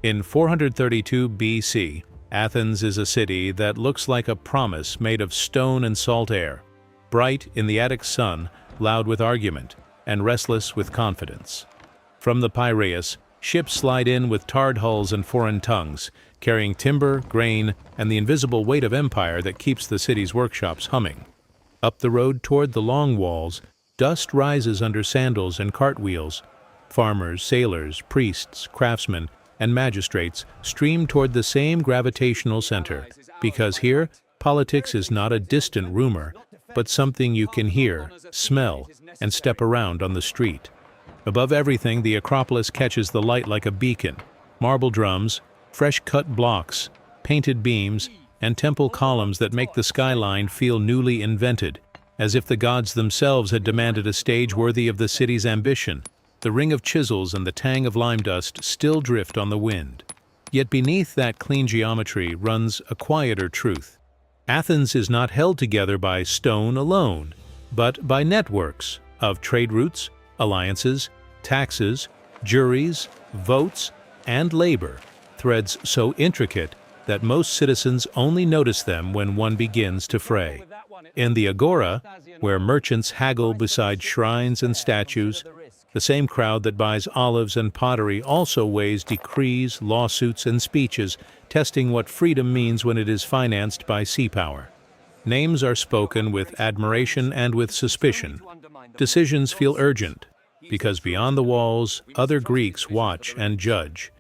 In 432 BC, Athens is a city that looks like a promise made of stone and salt air, bright in the Attic sun, loud with argument, and restless with confidence. From the Piraeus, ships slide in with tarred hulls and foreign tongues, carrying timber, grain, and the invisible weight of empire that keeps the city's workshops humming. Up the road toward the long walls, dust rises under sandals and cartwheels. Farmers, sailors, priests, craftsmen, and magistrates stream toward the same gravitational center, because here, politics is not a distant rumor, but something you can hear, smell, and step around on the street. Above everything, the Acropolis catches the light like a beacon. Marble drums, fresh-cut blocks, painted beams, and temple columns that make the skyline feel newly invented, as if the gods themselves had demanded a stage worthy of the city's ambition. The ring of chisels and the tang of lime dust still drift on the wind. Yet beneath that clean geometry runs a quieter truth. Athens is not held together by stone alone, but by networks of trade routes, alliances, taxes, juries, votes, and labor, threads so intricate that most citizens only notice them when one begins to fray. In the Agora, where merchants haggle beside shrines and statues, the same crowd that buys olives and pottery also weighs decrees, lawsuits, and speeches, testing what freedom means when it is financed by sea power. Names are spoken with admiration and with suspicion. Decisions feel urgent, because beyond the walls, other Greeks watch and judge,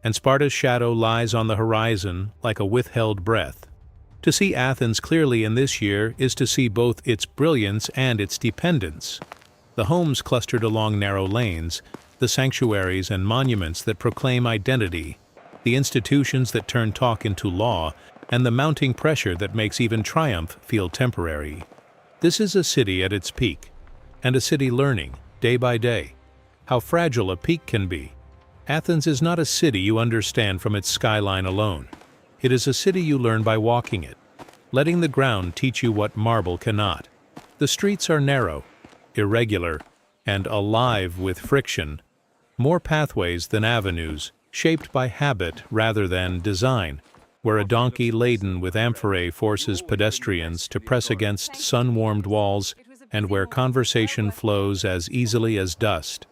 and Sparta's shadow lies on the horizon like a withheld breath. To see Athens clearly in this year is to see both its brilliance and its dependence. The homes clustered along narrow lanes, the sanctuaries and monuments that proclaim identity, the institutions that turn talk into law, and the mounting pressure that makes even triumph feel temporary. This is a city at its peak, and a city learning, day by day, how fragile a peak can be. Athens is not a city you understand from its skyline alone. It is a city you learn by walking it, letting the ground teach you what marble cannot. The streets are narrow, irregular, and alive with friction, more pathways than avenues, shaped by habit rather than design, where a donkey laden with amphorae forces pedestrians to press against sun-warmed walls, and where conversation flows as easily as dust.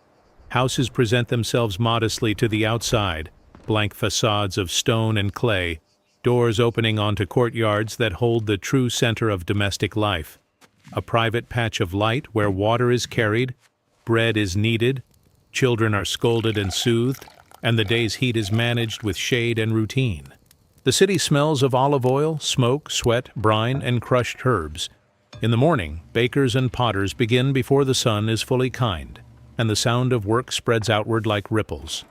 Houses present themselves modestly to the outside, blank facades of stone and clay, doors opening onto courtyards that hold the true center of domestic life. A private patch of light where water is carried, bread is kneaded, children are scolded and soothed, and the day's heat is managed with shade and routine. The city smells of olive oil, smoke, sweat, brine, and crushed herbs. In the morning, bakers and potters begin before the sun is fully kind, and the sound of work spreads outward like ripples.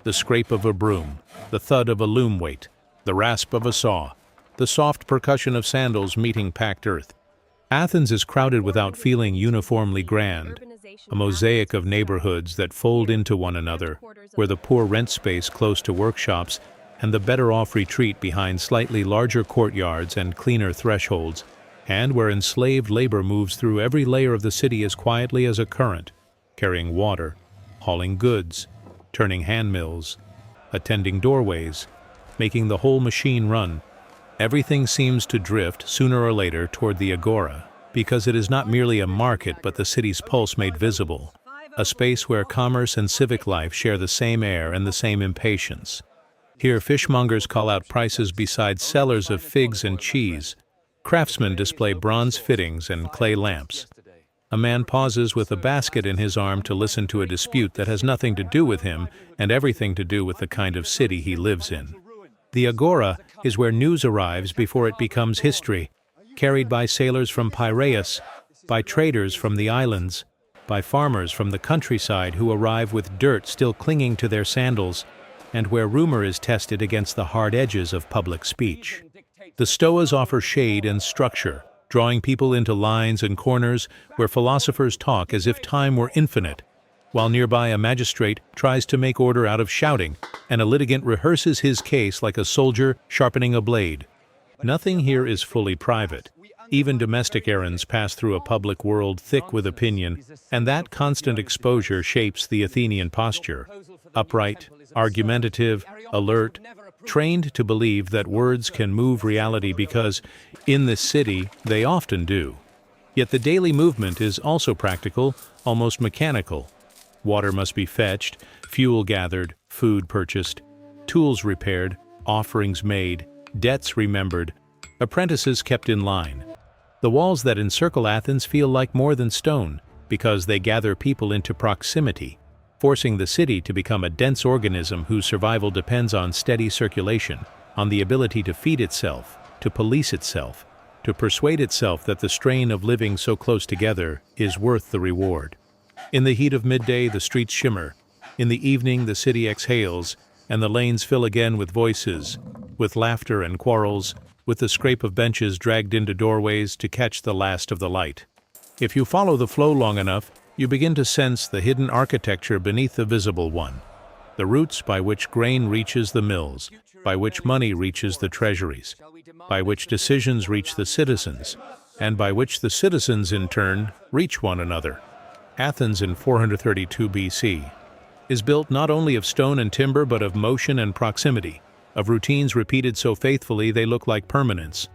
The scrape of a broom, the thud of a loom weight, the rasp of a saw, the soft percussion of sandals meeting packed earth. Athens is crowded without feeling uniformly grand, a mosaic of neighborhoods that fold into one another, where the poor rent space close to workshops and the better-off retreat behind slightly larger courtyards and cleaner thresholds, and where enslaved labor moves through every layer of the city as quietly as a current, carrying water, hauling goods, turning handmills, attending doorways, making the whole machine run. Everything seems to drift sooner or later toward the Agora, because it is not merely a market but the city's pulse made visible, a space where commerce and civic life share the same air and the same impatience. Here fishmongers call out prices beside sellers of figs and cheese. Craftsmen display bronze fittings and clay lamps. A man pauses with a basket in his arm to listen to a dispute that has nothing to do with him and everything to do with the kind of city he lives in. The Agora is where news arrives before it becomes history, carried by sailors from Piraeus, by traders from the islands, by farmers from the countryside who arrive with dirt still clinging to their sandals, and where rumor is tested against the hard edges of public speech. The stoas offer shade and structure, drawing people into lines and corners where philosophers talk as if time were infinite, while nearby a magistrate tries to make order out of shouting, and a litigant rehearses his case like a soldier sharpening a blade. Nothing here is fully private. Even domestic errands pass through a public world thick with opinion, and that constant exposure shapes the Athenian posture. upright, argumentative, alert, trained to believe that words can move reality because, in this city, they often do. Yet the daily movement is also practical, almost mechanical. Water must be fetched, fuel gathered, food purchased, tools repaired, offerings made, debts remembered, apprentices kept in line. The walls that encircle Athens feel like more than stone because they gather people into proximity, forcing the city to become a dense organism whose survival depends on steady circulation, on the ability to feed itself, to police itself, to persuade itself that the strain of living so close together is worth the reward. In the heat of midday, the streets shimmer. In the evening, the city exhales, and the lanes fill again with voices, with laughter and quarrels, with the scrape of benches dragged into doorways to catch the last of the light. If you follow the flow long enough, you begin to sense the hidden architecture beneath the visible one, the routes by which grain reaches the mills, by which money reaches the treasuries, by which decisions reach the citizens, and by which the citizens, in turn, reach one another. Athens in 432 BC is built not only of stone and timber but of motion and proximity, of routines repeated so faithfully they look like permanence.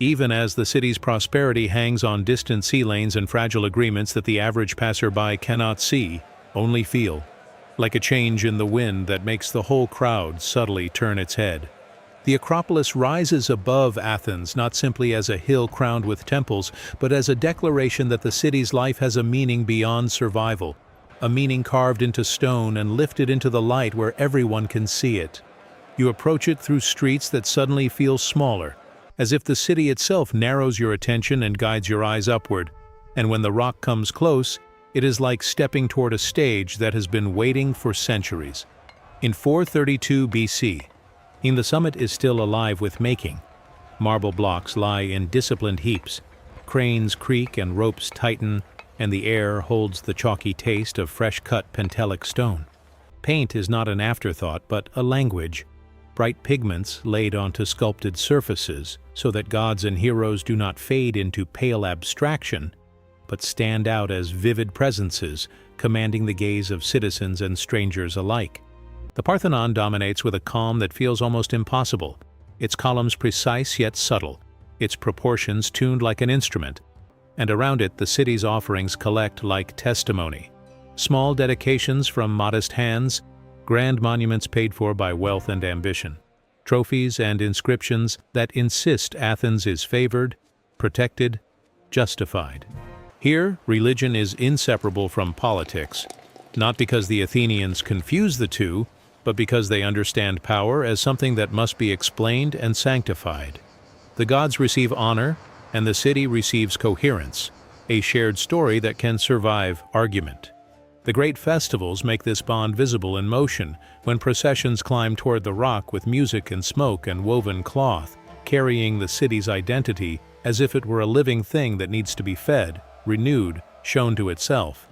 Even as the city's prosperity hangs on distant sea lanes and fragile agreements that the average passerby cannot see, only feel, like a change in the wind that makes the whole crowd subtly turn its head. The Acropolis rises above Athens not simply as a hill crowned with temples, but as a declaration that the city's life has a meaning beyond survival, a meaning carved into stone and lifted into the light where everyone can see it. You approach it through streets that suddenly feel smaller, as if the city itself narrows your attention and guides your eyes upward, and when the rock comes close, it is like stepping toward a stage that has been waiting for centuries. In 432 BC, the summit is still alive with making. Marble blocks lie in disciplined heaps, cranes creak and ropes tighten, and the air holds the chalky taste of fresh-cut Pentelic stone. Paint is not an afterthought, but a language. Bright pigments laid onto sculpted surfaces so that gods and heroes do not fade into pale abstraction, but stand out as vivid presences, commanding the gaze of citizens and strangers alike. The Parthenon dominates with a calm that feels almost impossible, its columns precise yet subtle, its proportions tuned like an instrument, and around it the city's offerings collect like testimony. Small dedications from modest hands, grand monuments paid for by wealth and ambition, trophies and inscriptions that insist Athens is favored, protected, justified. Here, religion is inseparable from politics, not because the Athenians confuse the two, but because they understand power as something that must be explained and sanctified. The gods receive honor, and the city receives coherence, a shared story that can survive argument. The great festivals make this bond visible in motion when processions climb toward the rock with music and smoke and woven cloth, carrying the city's identity as if it were a living thing that needs to be fed, renewed, shown to itself.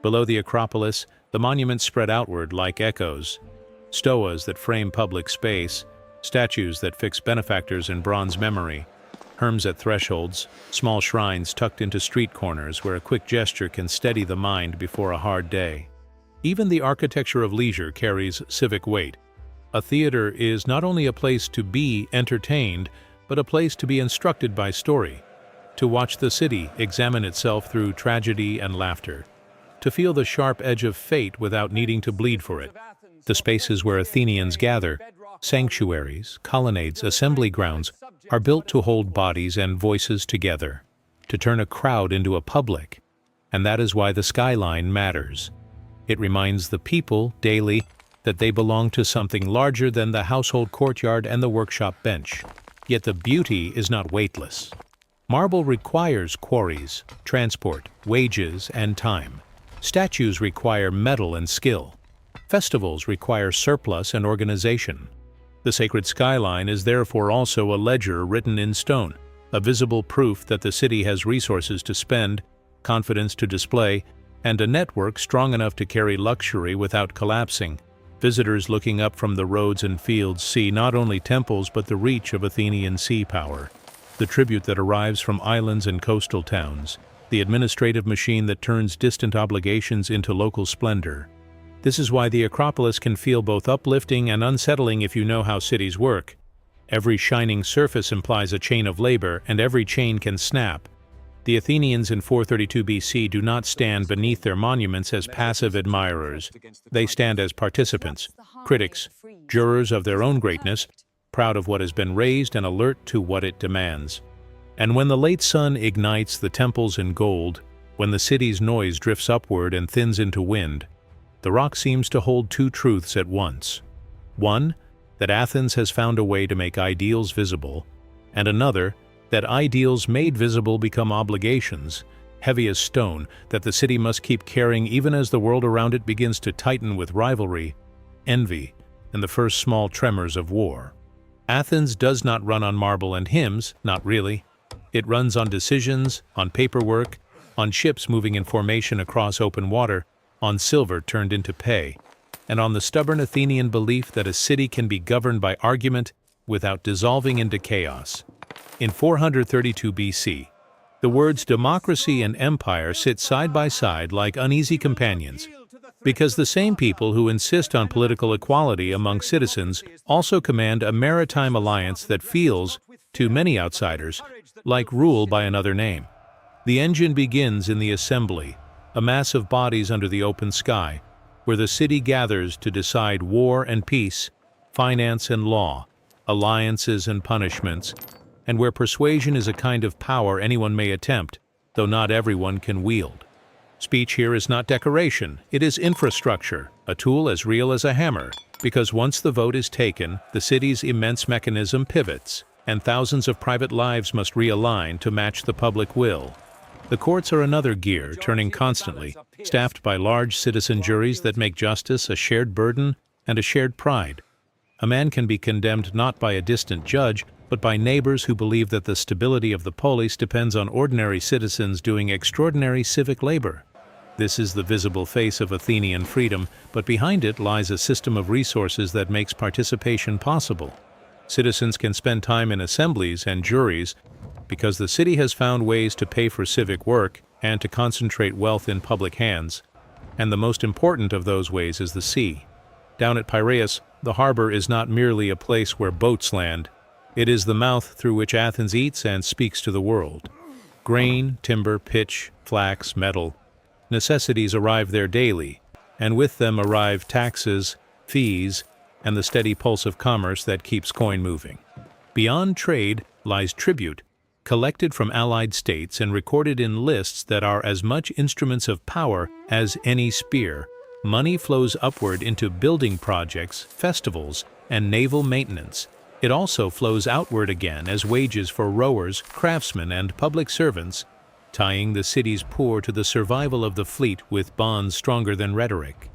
Below the Acropolis, the monuments spread outward like echoes. Stoas that frame public space, statues that fix benefactors in bronze memory, herms at thresholds, small shrines tucked into street corners where a quick gesture can steady the mind before a hard day. Even the architecture of leisure carries civic weight. A theater is not only a place to be entertained, but a place to be instructed by story, to watch the city examine itself through tragedy and laughter, to feel the sharp edge of fate without needing to bleed for it. The spaces where Athenians gather, sanctuaries, colonnades, assembly grounds, are built to hold bodies and voices together, to turn a crowd into a public, and that is why the skyline matters. It reminds the people daily that they belong to something larger than the household courtyard and the workshop bench. Yet the beauty is not weightless. Marble requires quarries, transport, wages, and time. Statues require metal and skill. Festivals require surplus and organization. The sacred skyline is therefore also a ledger written in stone, a visible proof that the city has resources to spend, confidence to display, and a network strong enough to carry luxury without collapsing. Visitors looking up from the roads and fields see not only temples but the reach of Athenian sea power, the tribute that arrives from islands and coastal towns, the administrative machine that turns distant obligations into local splendor. This is why the Acropolis can feel both uplifting and unsettling if you know how cities work. Every shining surface implies a chain of labor, and every chain can snap. The Athenians in 432 BC do not stand beneath their monuments as passive admirers. They stand as participants, critics, jurors of their own greatness, proud of what has been raised and alert to what it demands. And when the late sun ignites the temples in gold, when the city's noise drifts upward and thins into wind, the rock seems to hold two truths at once. One, that Athens has found a way to make ideals visible, and another, that ideals made visible become obligations, heavy as stone, that the city must keep carrying even as the world around it begins to tighten with rivalry, envy, and the first small tremors of war. Athens does not run on marble and hymns, not really. It runs on decisions, on paperwork, on ships moving in formation across open water, on silver turned into pay, and on the stubborn Athenian belief that a city can be governed by argument without dissolving into chaos. In 432 BC, the words democracy and empire sit side by side like uneasy companions, because the same people who insist on political equality among citizens also command a maritime alliance that feels, to many outsiders, like rule by another name. The engine begins in the assembly, a mass of bodies under the open sky, where the city gathers to decide war and peace, finance and law, alliances and punishments, and where persuasion is a kind of power anyone may attempt, though not everyone can wield. Speech here is not decoration, it is infrastructure, a tool as real as a hammer, because once the vote is taken, the city's immense mechanism pivots, and thousands of private lives must realign to match the public will. The courts are another gear, turning constantly, staffed by large citizen juries that make justice a shared burden and a shared pride. A man can be condemned not by a distant judge, but by neighbors who believe that the stability of the polis depends on ordinary citizens doing extraordinary civic labor. This is the visible face of Athenian freedom, but behind it lies a system of resources that makes participation possible. Citizens can spend time in assemblies and juries because the city has found ways to pay for civic work and to concentrate wealth in public hands, and the most important of those ways is the sea. Down at Piraeus, the harbor is not merely a place where boats land. It is the mouth through which Athens eats and speaks to the world. Grain, timber, pitch, flax, metal. Necessities arrive there daily, and with them arrive taxes, fees, and the steady pulse of commerce that keeps coin moving. Beyond trade lies tribute, collected from allied states and recorded in lists that are as much instruments of power as any spear. Money flows upward into building projects, festivals, and naval maintenance. It also flows outward again as wages for rowers, craftsmen, and public servants, tying the city's poor to the survival of the fleet with bonds stronger than rhetoric.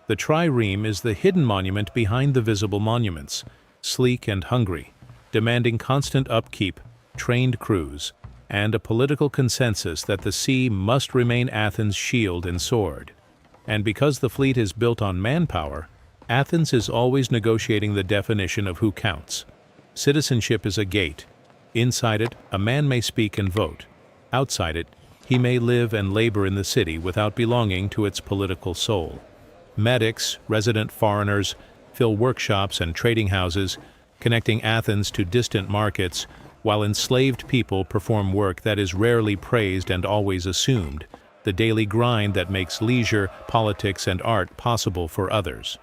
The trireme is the hidden monument behind the visible monuments, sleek and hungry, demanding constant upkeep, trained crews, and a political consensus that the sea must remain Athens' shield and sword. And because the fleet is built on manpower, Athens is always negotiating the definition of who counts. Citizenship is a gate. Inside it, a man may speak and vote. Outside it, he may live and labor in the city without belonging to its political soul. Medics, resident foreigners, fill workshops and trading houses, connecting Athens to distant markets, while enslaved people perform work that is rarely praised and always assumed, the daily grind that makes leisure, politics, and art possible for others.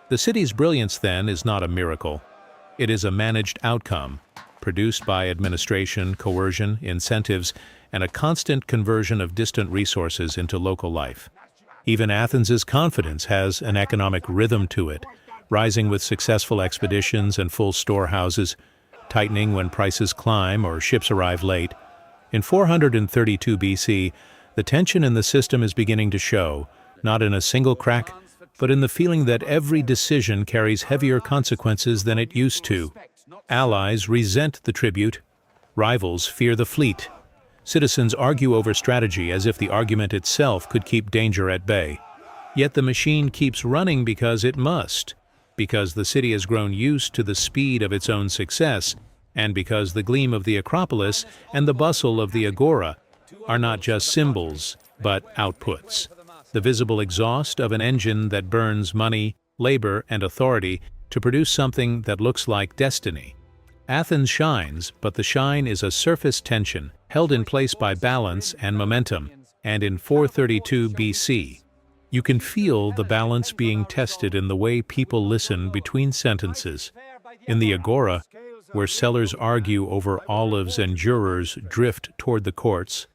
The city's brilliance, then, is not a miracle. It is a managed outcome, produced by administration, coercion, incentives, and a constant conversion of distant resources into local life. Even Athens's confidence has an economic rhythm to it, rising with successful expeditions and full storehouses, tightening when prices climb or ships arrive late. In 432 BC, the tension in the system is beginning to show, not in a single crack, but in the feeling that every decision carries heavier consequences than it used to. Allies resent the tribute. Rivals fear the fleet. Citizens argue over strategy as if the argument itself could keep danger at bay. Yet the machine keeps running because it must, because the city has grown used to the speed of its own success, and because the gleam of the Acropolis and the bustle of the Agora are not just symbols, but outputs. the visible exhaust of an engine that burns money, labor, and authority to produce something that looks like destiny. Athens shines, but the shine is a surface tension held in place by balance and momentum, and in 432 BC, you can feel the balance being tested in the way people listen between sentences. In the agora, where sellers argue over olives and jurors drift toward the courts,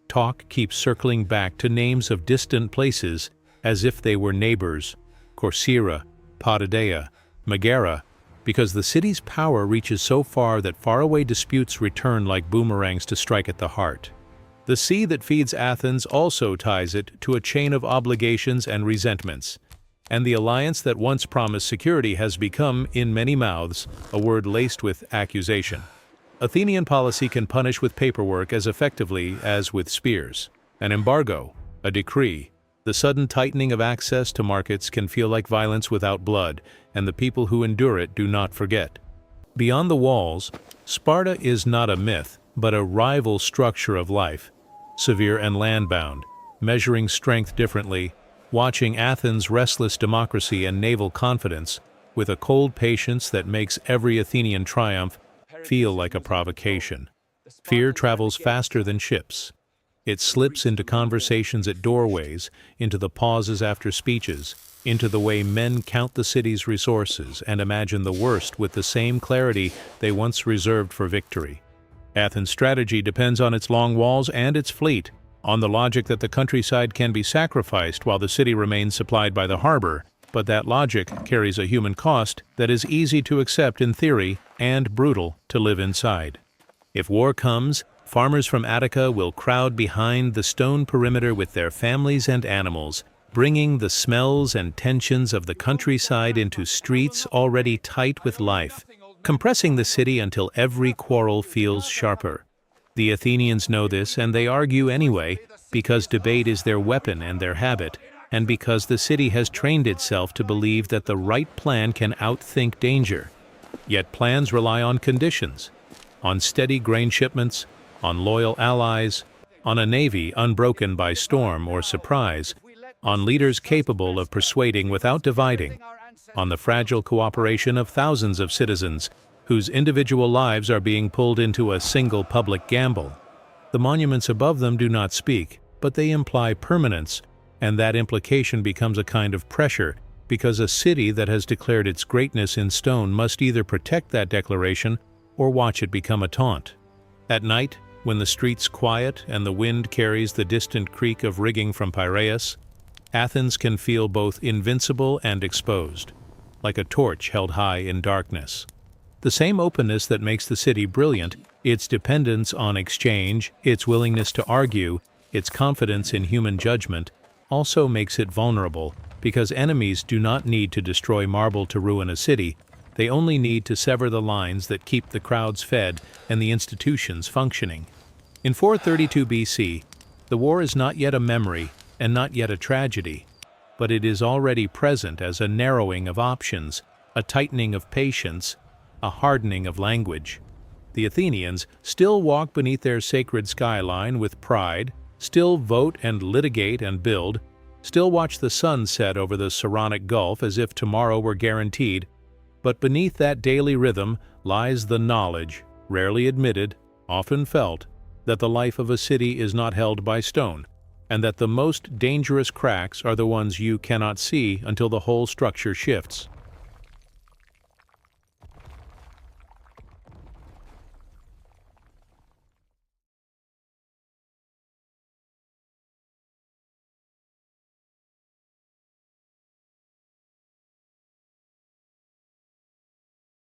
talk keeps circling back to names of distant places as if they were neighbors: Corcyra, Potidaea, Megara, because the city's power reaches so far that faraway disputes return like boomerangs to strike at the heart. The sea that feeds Athens also ties it to a chain of obligations and resentments, and the alliance that once promised security has become, in many mouths, a word laced with accusation. Athenian policy can punish with paperwork as effectively as with spears. An embargo, a decree, the sudden tightening of access to markets can feel like violence without blood, and the people who endure it do not forget. Beyond the walls, Sparta is not a myth, but a rival structure of life, severe and land-bound, measuring strength differently, watching Athens' restless democracy and naval confidence with a cold patience that makes every Athenian triumph feel like a provocation. Fear travels faster than ships. It slips into conversations at doorways, into the pauses after speeches, into the way men count the city's resources and imagine the worst with the same clarity they once reserved for victory. Athens' strategy depends on its long walls and its fleet, on the logic that the countryside can be sacrificed while the city remains supplied by the harbor, but that logic carries a human cost that is easy to accept in theory and brutal to live inside. If war comes, farmers from Attica will crowd behind the stone perimeter with their families and animals, bringing the smells and tensions of the countryside into streets already tight with life, compressing the city until every quarrel feels sharper. The Athenians know this, and they argue anyway, because debate is their weapon and their habit, and because the city has trained itself to believe that the right plan can outthink danger. Yet plans rely on conditions, on steady grain shipments, on loyal allies, on a navy unbroken by storm or surprise, on leaders capable of persuading without dividing, on the fragile cooperation of thousands of citizens whose individual lives are being pulled into a single public gamble. The monuments above them do not speak, but they imply permanence, and that implication becomes a kind of pressure, because a city that has declared its greatness in stone must either protect that declaration or watch it become a taunt. At night, when the streets quiet and the wind carries the distant creak of rigging from Piraeus, Athens can feel both invincible and exposed, like a torch held high in darkness. The same openness that makes the city brilliant, its dependence on exchange, its willingness to argue, its confidence in human judgment, also makes it vulnerable, because enemies do not need to destroy marble to ruin a city. They only need to sever the lines that keep the crowds fed and the institutions functioning. In 432 BC, the war is not yet a memory and not yet a tragedy, but it is already present as a narrowing of options, a tightening of patience, a hardening of language. The Athenians still walk beneath their sacred skyline with pride, still vote and litigate and build, still watch the sun set over the Saronic Gulf as if tomorrow were guaranteed, but beneath that daily rhythm lies the knowledge, rarely admitted, often felt, that the life of a city is not held by stone, and that the most dangerous cracks are the ones you cannot see until the whole structure shifts.